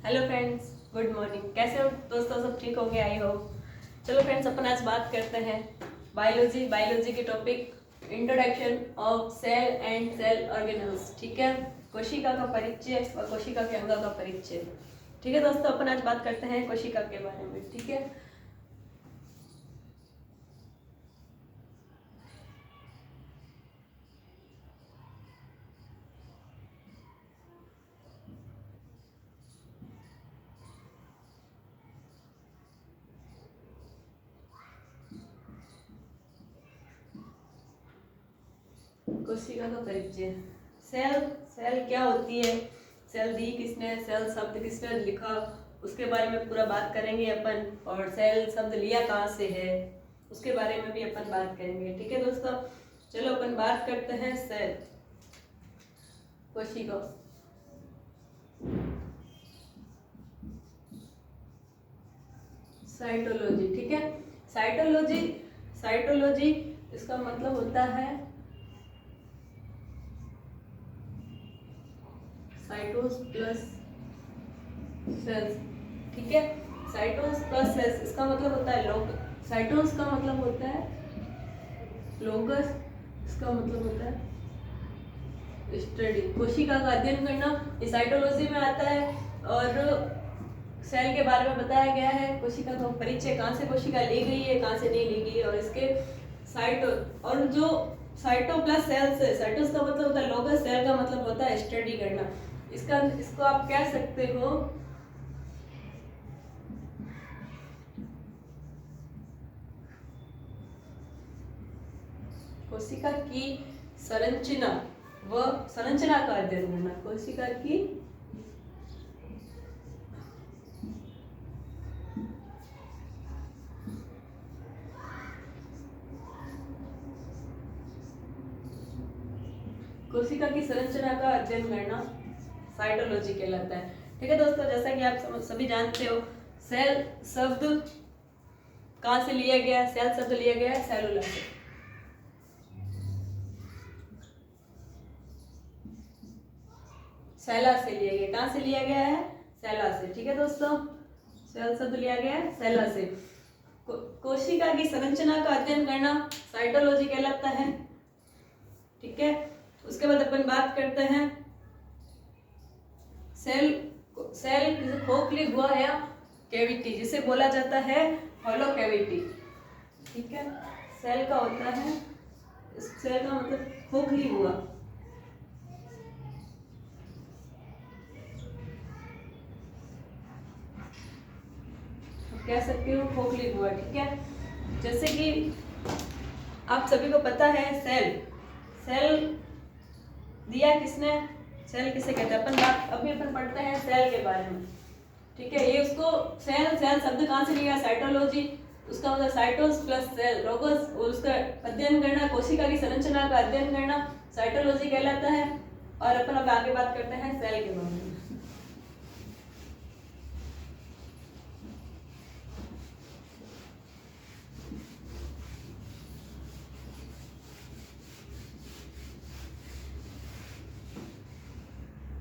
Hello friends, good morning. कैसे हो दोस्तों? सब ठीक होंगे आई होप। चलो फ्रेंड्स, अपन आज बात करते हैं बायोलॉजी के topic introduction of cell and cell organelles. ठीक है, कोशिका का परिचय और कोशिका के अंगों का परिचय। ठीक है दोस्तों, अपन आज बात करते हैं कोशिका के बारे में। ठीक है, कोशिका का परिचय। सेल सेल क्या होती है, सेल दी किसने, सेल शब्द किसने लिखा, उसके बारे में पूरा बात करेंगे अपन। और सेल शब्द लिया कहाँ से है, उसके बारे में भी अपन बात करेंगे। ठीक है दोस्तों, चलो अपन बात करते हैं सेल, कोशिका। साइटोलॉजी। ठीक है, साइटोलॉजी साइटोलॉजी इसका मतलब होता है साइटोस प्लस सेल्स। ठीक है, साइटोस प्लस सेल्स इसका मतलब होता है लोग। साइटोस का मतलब होता है लोगस, इसका मतलब होता है स्टडी, कोशिका का अध्ययन करना। ये साइटोलॉजी में आता है। और सेल के बारे में बताया गया है, कोशिका का परिचय, कहाँ से कोशिका ली गई है, कहाँ से नहीं ली गई है, और इसके साइटो और जो साइटो प्लस सेल्स है, साइटोस का मतलब होता है लोगस, सेल का मतलब होता है स्टडी करना। इसको आप कह सकते हो कोशिका की संरचना व संरचना का अध्ययन करना। कोशिका की कोशिका की संरचना का अध्ययन करना साइटोलॉजी कहलाता है। ठीक है दोस्तों, जैसा कि आप सभी जानते हो, सेल शब्द कहाँ से लिया गया है? सेल शब्द लिया गया है सेलुला से। सेला से लिया गया। कहाँ से लिया गया है? सेला से। ठीक है दोस्तों, सेल शब्द लिया गया है सेला से। कोशिका की संरचना का अध्ययन करना साइटोलॉजी कहलाता है। ठीक है, उसके बाद अपन बात करते हैं सेल सेल खोखली गुहा या कैविटी, जिसे बोला जाता है होलो कैविटी। ठीक है, सेल का होता है, सेल का मतलब खोखली गुहा। कह सकते हो खोखली गुहा। ठीक है, जैसे कि आप सभी को पता है सेल दिया किसने, सेल किसे कहते हैं? अपन पढ़ते हैं सेल के बारे में। ठीक है, ये उसको सेल शब्द कहाँ से लिया? साइटोलॉजी, उसका मतलब साइटोस प्लस सेल लोगोस, और उसका अध्ययन करना, कोशिका की संरचना का अध्ययन करना साइटोलॉजी कहलाता है। और अपन अब आगे बात करते हैं सेल के बारे में।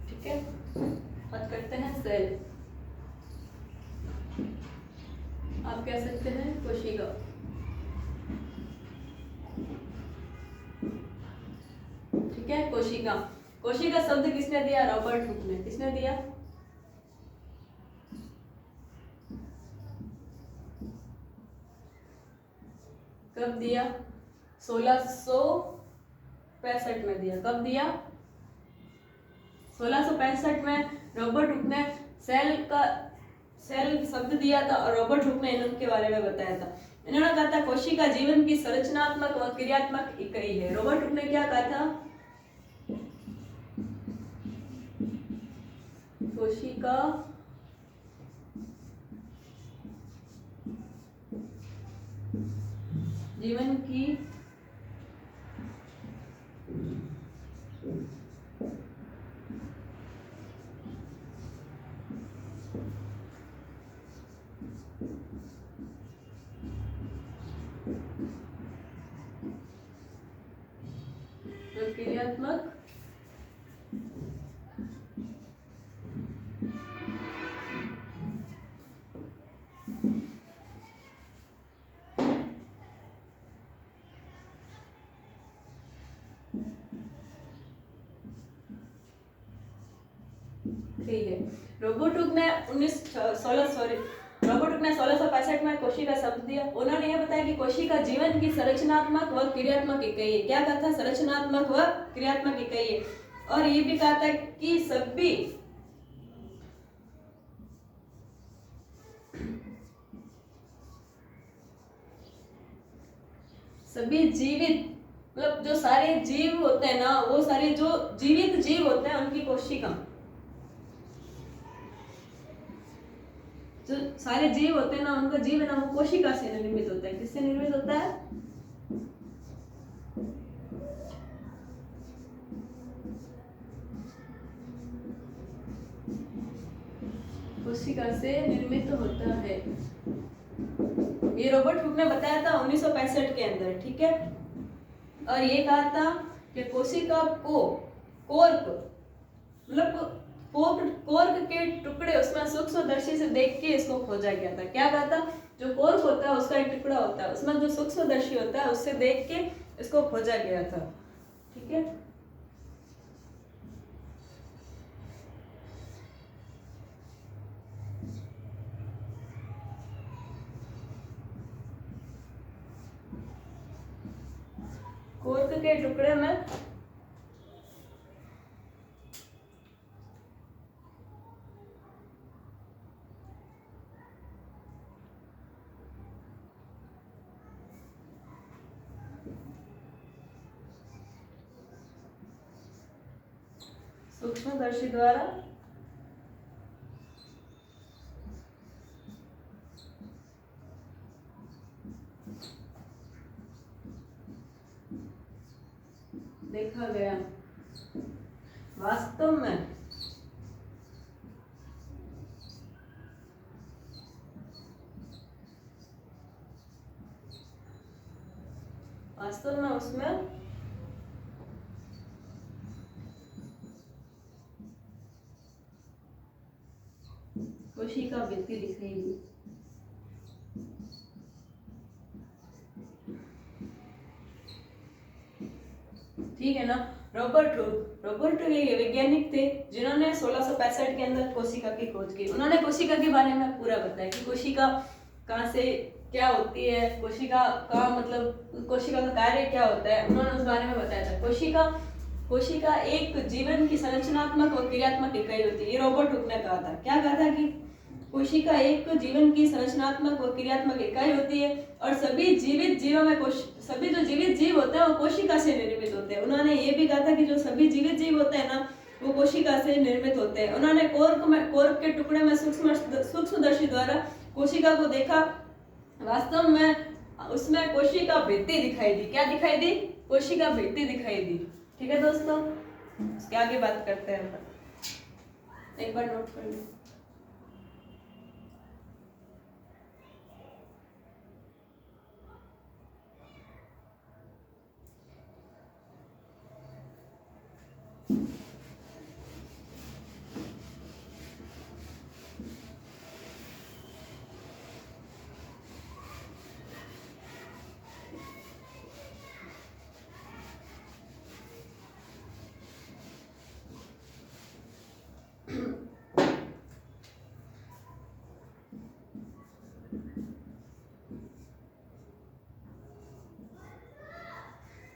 ठीक है, बात करते हैं सेल। आप कह सकते हैं कोशिका। ठीक है, कोशिका शब्द किसने दिया? रॉबर्ट हुक ने। किसने दिया? कब दिया? 1665 में दिया। कब दिया? 1665 में रॉबर्ट हुक ने सेल शब्द दिया था, और रॉबर्ट हुक ने इनके बारे में बताया था। इन्होंने कहा था कोशिका जीवन की संरचनात्मक व क्रियात्मक इकाई है। रॉबर्ट हुक ने क्या कहा था? कोशिका जीवन की क्रियात्मक ठीक है। रोबर्ट हुक ने 1665 में कोशिका शब्द दिया। उन्होंने यह बताया कि कोशिका जीवन की संरचनात्मक व क्रियात्मक इकाई है। क्या कहा था? संरचनात्मक व क्रियात्मक इकाई है। और ये भी कहा था कि सभी जीवित, मतलब जो सारे जीव होते हैं ना, वो सारे जो जीवित जीव होते हैं उनकी कोशिका, जो सारे जीव होते हैं ना, उनका जीव है ना, वो कोशिका से निर्मित होता है। किससे निर्मित होता है? कोशिका से निर्मित होता है। ये रॉबर्ट हुक ने बताया था 1965 के अंदर, ठीक है। और ये कहा था कि कोशिका को कोर्क, मतलब कोर्क के टुकड़े उसमें सूक्ष्मदर्शी से देख के इसको खोजा गया था। क्या कहा था? जो कोर्क होता है उसका एक टुकड़ा होता है, उसमें जो सूक्ष्मदर्शी होता है उससे देख के इसको खोजा गया था, ठीक है। कोर्क के टुकड़े में सूक्ष्मदर्शी द्वारा देखा गया। वास्तव में उसमें कोशिका वृत्ति दिखेगी। ठीक है ना। रॉबर्ट हुक ये वैज्ञानिक थे जिन्होंने 1665 के अंदर कोशिका की खोज की। उन्होंने कोशिका के बारे में पूरा बताया कि कोशिका कहाँ से क्या होती है, कोशिका का मतलब कोशिका का कार्य क्या होता है, उन्होंने उस बारे में बताया था। कोशिका एक जीवन की संरचनात्मक और क्रियात्मक इकाई होती है। ये रॉबर्ट हुक ने कहा था। क्या कहा था? कि कोशिका एक जीवन की संरचनात्मक और क्रियात्मक इकाई होती है और सभी जीवित जीवों में सभी जो जीवित जीव होते हैं वो कोशिका से निर्मित होते हैं। उन्होंने ये भी कहा था कि जो सभी जीवित जीव होते हैं ना, वो कोशिका से निर्मित होते हैं। उन्होंने कोर्क के टुकड़े में सूक्ष्मदर्शी द्वारा कोशिका को देखा। वास्तव में उसमें कोशिका भित्ति दिखाई दी। क्या दिखाई दी? कोशिका भित्ति दिखाई दी। ठीक है दोस्तों, इसके आगे बात करते हैं। एक बार नोट कर लो।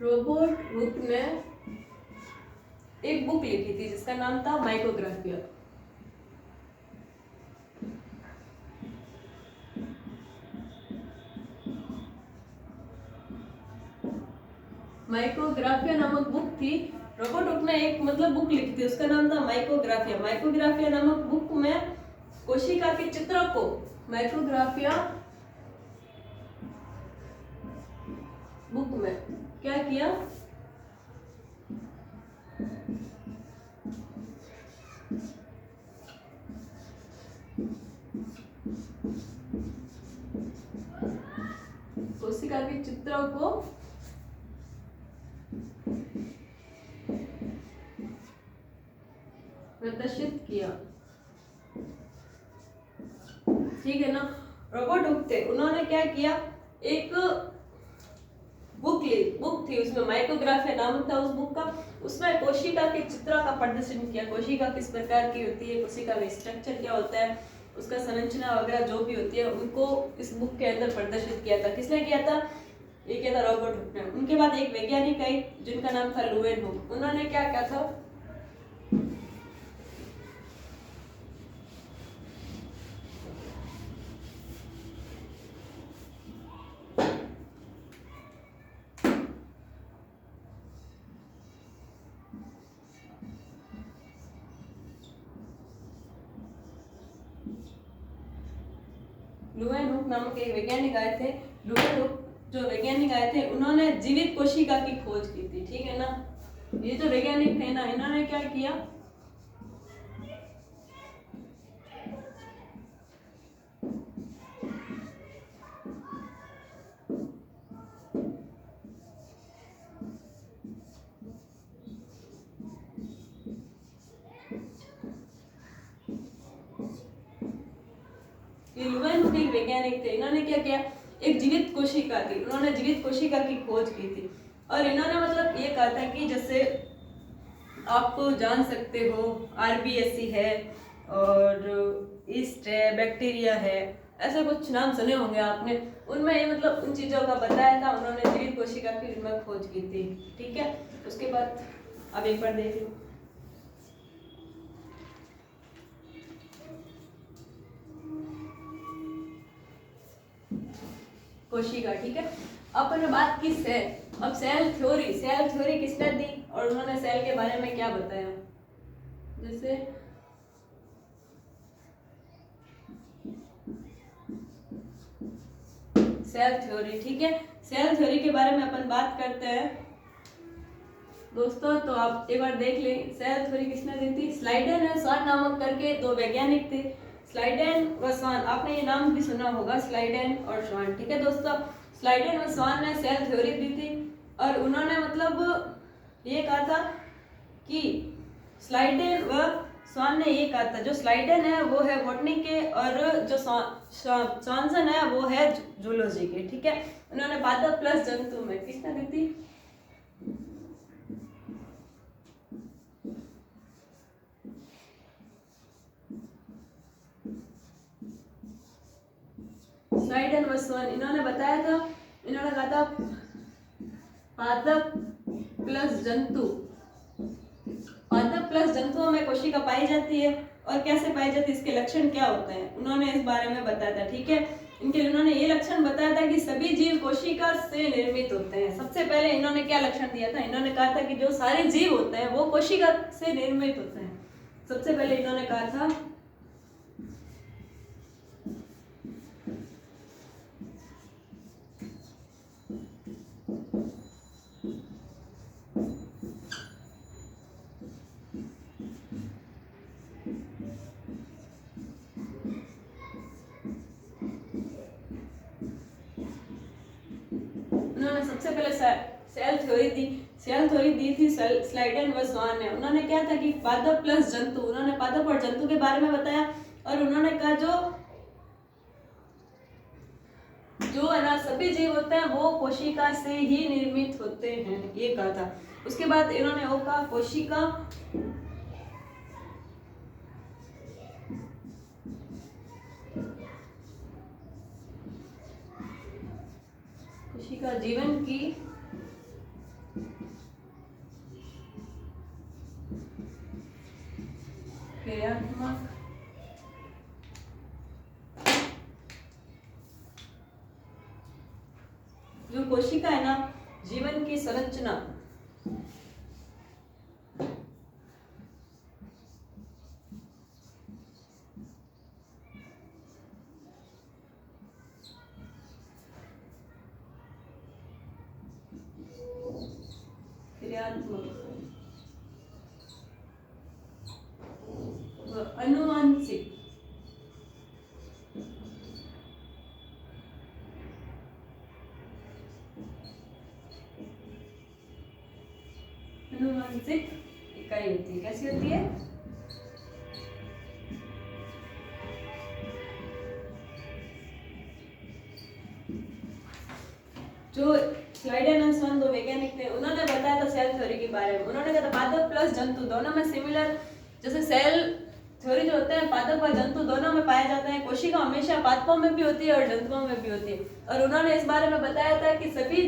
रॉबर्ट हुक ने एक बुक लिखी थी जिसका नाम था माइक्रोग्राफिया। माइक्रोग्राफिया नामक बुक थी। रॉबर्ट हुक ने एक मतलब बुक लिखी थी, उसका नाम था माइक्रोग्राफिया। माइक्रोग्राफिया नामक बुक में कोशिका के चित्र को माइक्रोग्राफिया बुक में क्या किया? कोशिका के चित्रों को प्रदर्शित किया। ठीक है ना। रॉबर्ट हुक थे, उन्होंने क्या किया? एक बुक ली बुक थी, उसमें माइक्रोग्राफिया नाम था उस बुक का। उसमें कोशिका के चित्र का प्रदर्शन किया, कोशिका किस प्रकार की होती है, कोशिका में स्ट्रक्चर क्या होता है, उसका संरचना वगैरह जो भी होती है, उनको इस बुक के अंदर प्रदर्शित किया था। किसने किया था? ये किया था रॉबर्ट हुक ने। उनके बाद एक वैज्ञानिक आई जिनका नाम था लुवेनहुक। उन्होंने क्या किया था? लुवेनहुक नामक एक वैज्ञानिक आए थे। लुवेनहुक जो वैज्ञानिक आए थे, उन्होंने जीवित कोशिका की खोज की थी, ठीक है ना। ये जो वैज्ञानिक थे ना, इन्होंने क्या किया? ये लुवेनहुक एक वैज्ञानिक थे। इन्होंने क्या किया? एक जीवित कोशिका की, उन्होंने जीवित कोशिका की खोज की थी। और इन्होंने मतलब ये कहा था कि जैसे आप जान सकते हो आरबीएससी है और ईस्ट है, बैक्टीरिया है, ऐसे कुछ नाम सुने होंगे आपने। उनमें ये मतलब उन चीज़ों का बताया था। उन्होंने जीवित कोशिका की उनमें खोज की थी, ठीक है। उसके बाद अब एक बार देख लो कोशिका, ठीक है। अब मैंने बात की सेल। अब सेल थ्योरी किसने दी और उन्होंने सेल के बारे में क्या बताया? जैसे सेल थ्योरी, ठीक है। सेल थ्योरी के बारे में अपन बात करते हैं दोस्तों। तो आप एक बार देख लें सेल थ्योरी किसने दी थी। स्लाइडेन और स्वान नामक करके दो वैज्ञानिक थे, स्लाइडेन व स्वान। आपने ये नाम भी सुना होगा, स्लाइडेन और स्वान, ठीक है दोस्तों। स्लाइडेन व स्वान ने सेल थ्योरी दी थी और उन्होंने मतलब ये कहा था कि स्लाइडेन व स्वान ने ये कहा था, जो स्लाइडेन है वो है बॉटनी के और जो स्वानसन है वो है जूलॉजी के, ठीक है। उन्होंने पादप प्लस जंतु में किसने दी थी? स्लाइडेन व स्वान। इन्होंने बताया था, इन्होंने कहा था पादप प्लस जंतु, पादप प्लस जंतुओं में कोशिका पाई जाती है और कैसे पाई जाती है, इसके लक्षण क्या होते हैं, उन्होंने इस बारे में बताया था, ठीक है। इनके उन्होंने ये लक्षण बताया था कि सभी जीव कोशिका से निर्मित होते हैं। सबसे पहले इन्होंने क्या लक्षण दिया था? इन्होंने कहा था कि जो सारे जीव होते हैं वो कोशिका से निर्मित होते हैं। सबसे पहले इन्होंने कहा था उन्होंने सबसे पहले सेल थ्योरी दी। सेल थ्योरी दी थी स्लाइडेन व स्वान ने। उन्होंने क्या था कि पादप प्लस जंतु, उन्होंने पादप और जंतु के बारे में बताया और उन्होंने कहा जो है ना सभी जीव होते हैं वो कोशिका से ही निर्मित होते हैं, ये कहा था। उसके बाद इन्होंने वो कहा कोशिका जीवन की क्रियात्मक जो कोशिका है ना, जीवन की संरचना अनुवांशिक इकाई होती है। कैसी होती है? जो स्लाइडन एंड सन 2 वैज्ञानिक थे, उन्होंने बताया था सेल थ्योरी के बारे में। उन्होंने कहा था पादप प्लस जंतु दोनों में सिमिलर, जैसे सेल थ्योरी जो होते हैं पादप और जंतु दोनों में पाया जाता है। कोशिका हमेशा पादपों में भी होती है और जंतुओं में भी होती है। और उन्होंने इस बारे में बताया था कि सभी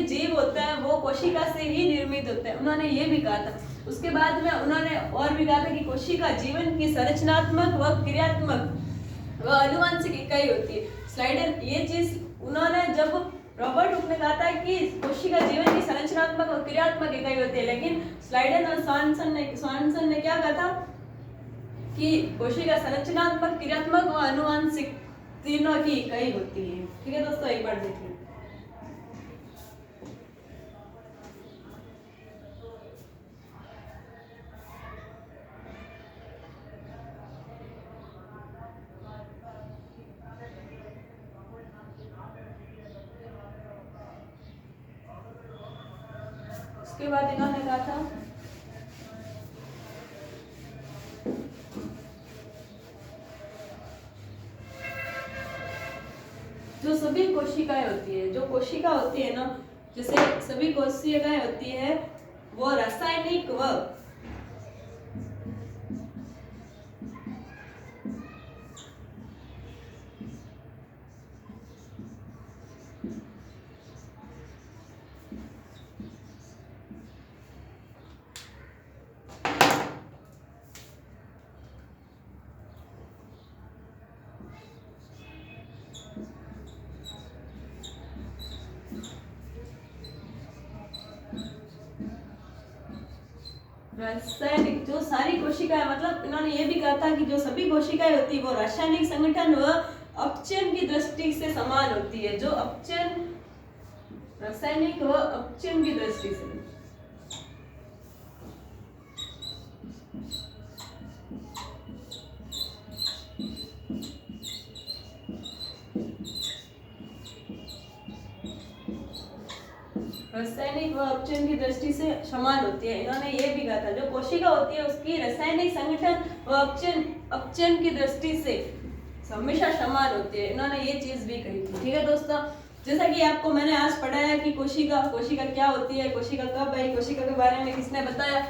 जीव होते हैं वो कोशिका से ही निर्मित होते हैं, उन्होंने ये भी कहा था। उसके बाद में उन्होंने और भी कहा था कि कोशिका जीवन की संरचनात्मक व क्रियात्मक व आनुवंशिक इकाई होती है। स्लाइडर ये चीज उन्होंने जब रॉबर्ट हुक ने कहा था कि कोशिका जीवन की संरचनात्मक और क्रियात्मक इकाई होती है, लेकिन स्लाइडर और स्वानसन ने क्या कहा था कि कोशिका संरचनात्मक, क्रियात्मक व आनुवंशिक तीनों की इकाई होती है। ठीक है दोस्तों, एक बार देखिए। उसके बाद इन्होंने कहा था जो सभी कोशिकाएं होती है, जो कोशिका होती है ना, जैसे सभी कोशिकाएं होती है वो रासायनिक व रासायनिक, जो सारी कोशिकाएं, मतलब इन्होंने ये भी कहा था कि जो सभी कोशिकाएं होती है वो रासायनिक संगठन व अपचयन की दृष्टि से समान होती है। जो अपचयन, रासायनिक व अपचयन की दृष्टि से रासायनिक व अपचयन की दृष्टि से समान होती है। इन्होंने ये भी कहा था जो कोशिका होती है उसकी रासायनिक संगठन व अपचयन की दृष्टि से हमेशा समान होती है। इन्होंने ये चीज भी कही थी। ठीक है दोस्तों, जैसा कि आपको मैंने आज पढ़ाया कि कोशिका क्या होती है, कोशिका कब आई, कोशिका के बारे में किसने बताया,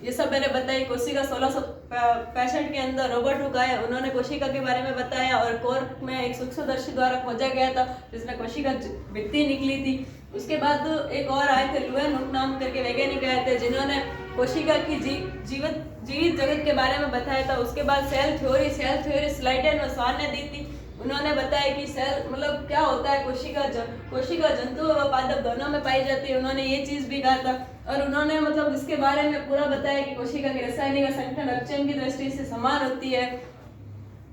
ये सब मैंने बताई। कोशिका 1665 के अंदर रॉबर्ट हुक आए, उन्होंने कोशिका के बारे में बताया और कॉर्क में एक सूक्ष्मदर्शी द्वारा खोजा गया था जिसमें कोशिका भित्ति निकली थी। उसके बाद एक और आए थे, लुएन हुक नाम करके वैज्ञानिक आए थे जिन्होंने कोशिका की जीवित जगत के बारे में बताया था। उसके बाद सेल थ्योरी स्लाइडन और स्वान ने दी थी। उन्होंने बताया कि सेल मतलब क्या होता है, कोशिका जंतु व पादप दोनों में पाई जाती है, उन्होंने ये चीज भी कहा था। और उन्होंने मतलब इसके बारे में पूरा बताया कि कोशिका की रासायनिक संगठन अपचयन की दृष्टि से समान होती है।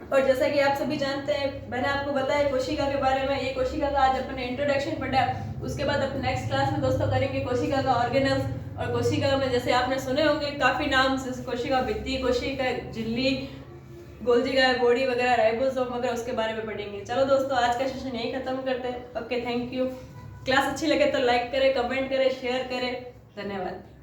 और जैसा कि आप सभी जानते हैं, मैंने आपको बताया कोशिका के बारे में, ये कोशिका का आज अपने इंट्रोडक्शन पढ़ा। उसके बाद अपने नेक्स्ट क्लास में दोस्तों करेंगे कोशिका का ऑर्गेनल्स। और कोशिका में जैसे आपने सुने होंगे काफी नाम, कोशिका भित्ति, कोशिका झिल्ली, गोल्जी बॉडी वगैरह, राइबोसोम वगैरह, उसके बारे में पढ़ेंगे। चलो दोस्तों, आज का सेशन यही खत्म करते हैं। Okay, thank you. क्लास अच्छी लगे तो लाइक करें, कमेंट करें, शेयर करें। धन्यवाद।